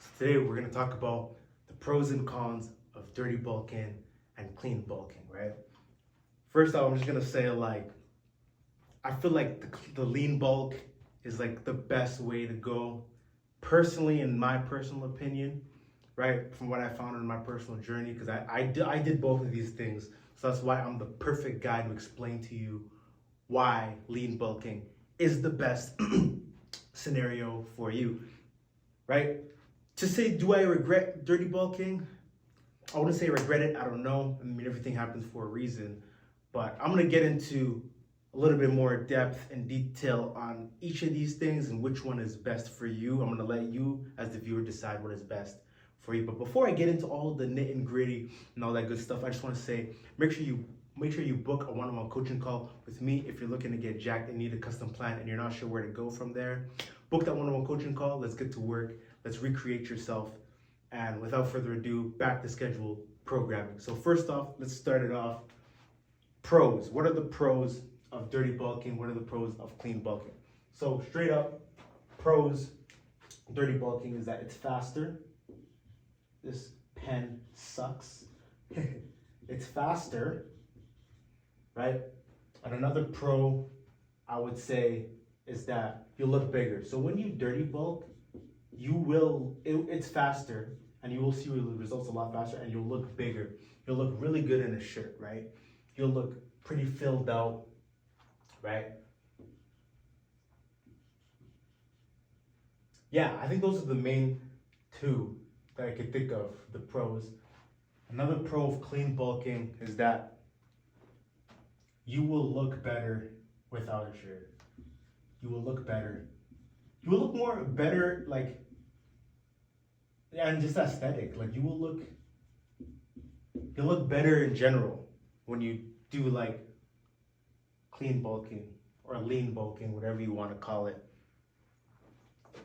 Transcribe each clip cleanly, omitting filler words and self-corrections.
So today we're going to talk about the pros and cons of dirty bulking and clean bulking, right? First off, I'm just going to say I feel like the lean bulk is like the best way to go personally, in my personal opinion, right? From what I found in my personal journey, because I did both of these things. So that's why I'm the perfect guy to explain to you why lean bulking is the best scenario for you, right? To say, do I regret dirty bulking? I wouldn't say regret it. I don't know. I mean, everything happens for a reason. But I'm going to get into a little bit more depth and detail on each of these things and which one is best for you. I'm going to let you, as the viewer, decide what is best for you. But before I get into all the nit and gritty and all that good stuff, I just want to say, make sure you book a one-on-one coaching call with me if you're looking to get jacked and need a custom plan and you're not sure where to go from there. Book that one-on-one coaching call. Let's get to work. Let's recreate yourself. And without further ado, back to schedule programming. So first off, let's start it off. Pros. What are the pros of dirty bulking? What are the pros of clean bulking? So straight up, pros, dirty bulking is that it's faster. This pen sucks. It's faster, right? And another pro I would say is that you look bigger. So when you dirty bulk, it's faster and you will see the results a lot faster and you'll look bigger. You'll look really good in a shirt, right? You'll look pretty filled out, right? Yeah, I think those are the main two that I could think of, the pros. Another pro of clean bulking is that you will look better without a shirt. You will look better. You will look better, and just aesthetic. Like you'll look better in general when you do clean bulking or lean bulking, whatever you want to call it.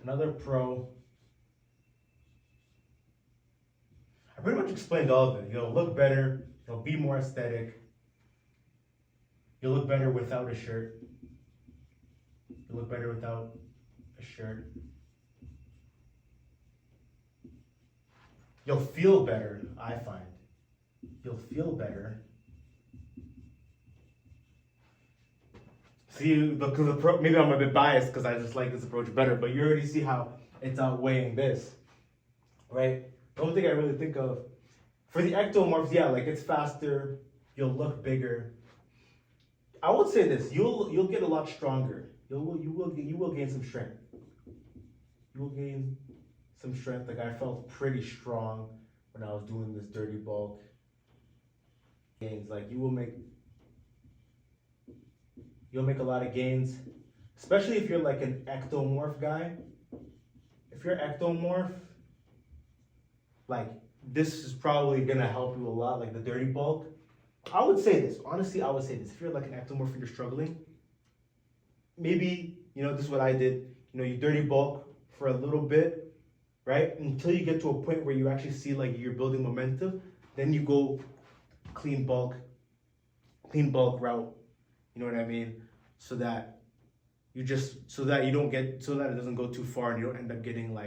Another pro, I pretty much explained all of it. You'll look better, you'll be more aesthetic, you'll look better without a shirt. You'll look better without a shirt. You'll feel better, I find. You'll feel better. See, because maybe I'm a bit biased because I just like this approach better, but you already see how it's outweighing this, right? The only thing I really think of, for the ectomorphs, yeah, it's faster, you'll look bigger. I would say this, you'll get a lot stronger. You will gain some strength. You will gain some strength. I felt pretty strong when I was doing this dirty bulk gains. You'll make a lot of gains, especially if you're an ectomorph guy. If you're ectomorph, this is probably gonna help you a lot, the dirty bulk. I would say this, honestly, if you're an ectomorph and you're struggling, maybe, this is what I did, you dirty bulk for a little bit, right? Until you get to a point where you actually see you're building momentum, then you go clean bulk route, you know what I mean? So that it doesn't go too far and you don't end up getting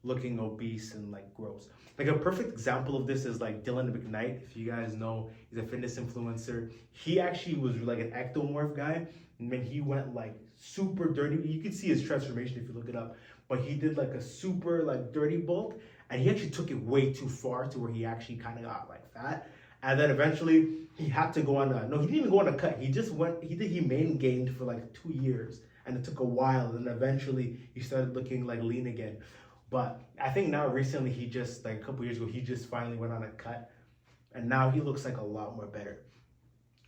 looking obese and gross. A perfect example of this is Dylan McKnight. If you guys know, he's a fitness influencer. He actually was an ectomorph guy, and then he went super dirty. You can see his transformation if you look it up. But he did a super dirty bulk, and he actually took it way too far to where he actually kind of got fat. And then eventually he had to go on no, he didn't even go on a cut. He main gained for 2 years, and it took a while. And eventually he started looking lean again. But I think now recently he just a couple years ago he just finally went on a cut, and now he looks a lot more better.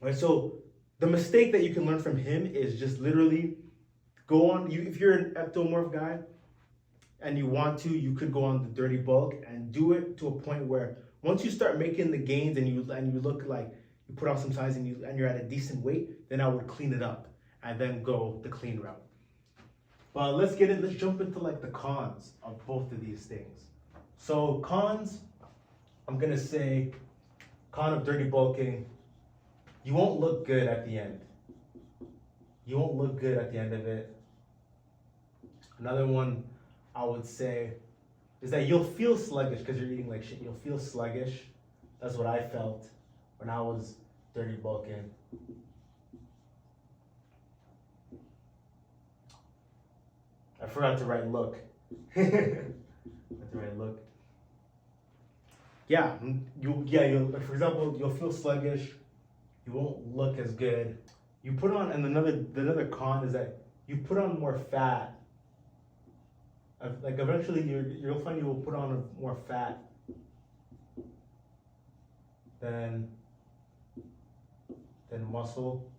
Right? So the mistake that you can learn from him is just literally go on. If you're an ectomorph guy and you want to, you could go on the dirty bulk and do it to a point where once you start making the gains and you look you put on some size and you're at a decent weight, then I would clean it up and then go the clean route. But let's jump into the cons of both of these things. So cons, I'm gonna say, con of dirty bulking, you won't look good at the end. You won't look good at the end of it. Another one I would say is that you'll feel sluggish because you're eating like shit. You'll feel sluggish. That's what I felt when I was dirty bulking. I forgot to write look. Look. Yeah, you'll, for example, you'll feel sluggish. You won't look as good. You put on, and the other con is that you put on more fat. Like eventually, you'll find you will put on more fat than muscle.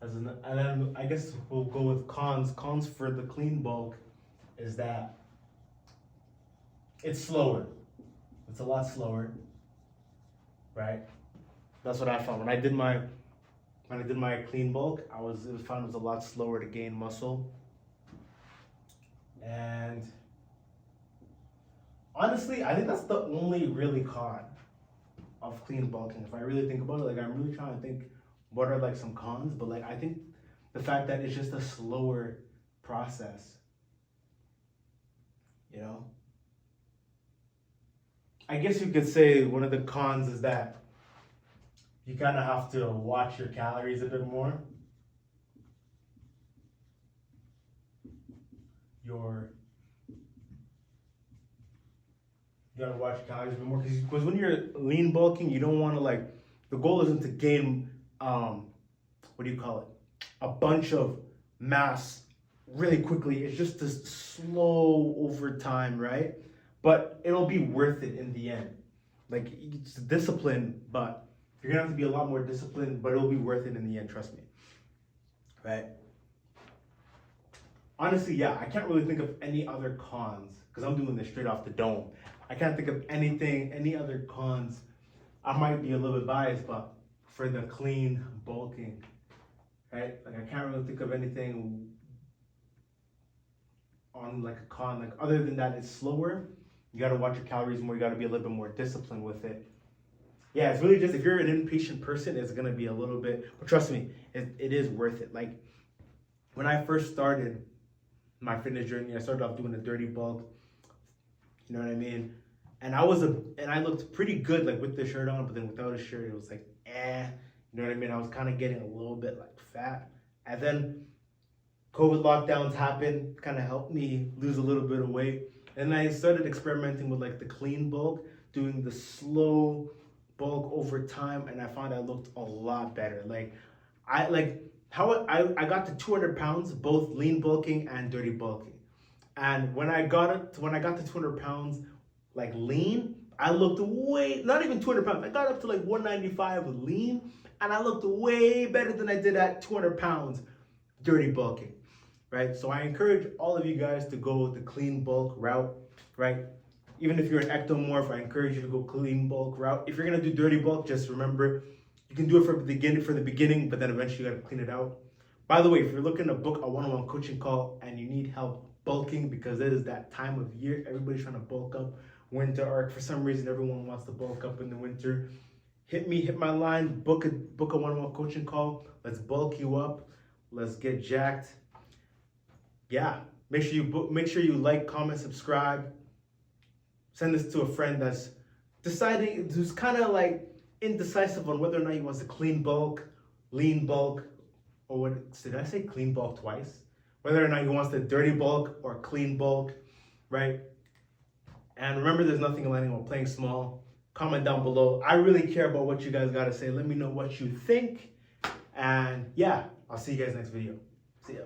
And then I guess we'll go with cons. Cons for the clean bulk is that it's slower. It's a lot slower, right? That's what I found when I did my clean bulk. It was a lot slower to gain muscle. And honestly, I think that's the only really con of clean bulking. If I really think about it, like I'm really trying to think what are like some cons, but like I think the fact that it's just a slower process, you know? I guess you could say one of the cons is that you kind of have to watch your calories a bit more. You gotta watch calories a bit more because when you're lean bulking, you don't want to like, the goal isn't to gain what do you call it, a bunch of mass really quickly. It's just to slow over time, right? But it'll be worth it in the end. Like it's discipline, but you're gonna have to be a lot more disciplined, but it'll be worth it in the end, trust me. Right? Honestly, yeah, I can't really think of any other cons because I'm doing this straight off the dome. I can't think of any other cons. I might be a little bit biased, but for the clean bulking, right? Like I can't really think of anything on like a con. Like other than that, it's slower. You gotta watch your calories more. You gotta be a little bit more disciplined with it. Yeah, it's really just, if you're an impatient person, it's gonna be a little bit, but trust me, it is worth it. Like when I first started my fitness journey, I started off doing a dirty bulk. You know what I mean? And I looked pretty good like with the shirt on, but then without a shirt, it was like, eh. You know what I mean? I was kind of getting a little bit like fat. And then COVID lockdowns happened, kind of helped me lose a little bit of weight. And I started experimenting with like the clean bulk, doing the slow bulk over time, and I found I looked a lot better. Like I got to 200 pounds, both lean bulking and dirty bulking. And when I got to 200 pounds, like lean, I looked not even 200 pounds. I got up to like 195 with lean, and I looked way better than I did at 200 pounds dirty bulking, right? So I encourage all of you guys to go the clean bulk route, right? Even if you're an ectomorph, I encourage you to go clean bulk route. If you're gonna do dirty bulk, just remember, you can do it for the beginning, but then eventually you gotta clean it out. By the way, if you're looking to book a one-on-one coaching call and you need help bulking, because it is that time of year, everybody's trying to bulk up, winter arc, for some reason, everyone wants to bulk up in the winter. Hit my line, book a one-on-one coaching call. Let's bulk you up. Let's get jacked. Yeah, make sure you like, comment, subscribe. Send this to a friend that's who's kind of like indecisive on whether or not he wants to clean bulk, lean bulk, or what, did I say clean bulk twice? Whether or not he wants the dirty bulk or clean bulk, right? And remember, there's nothing aligning while playing small. Comment down below. I really care about what you guys got to say. Let me know what you think. And yeah, I'll see you guys next video. See ya.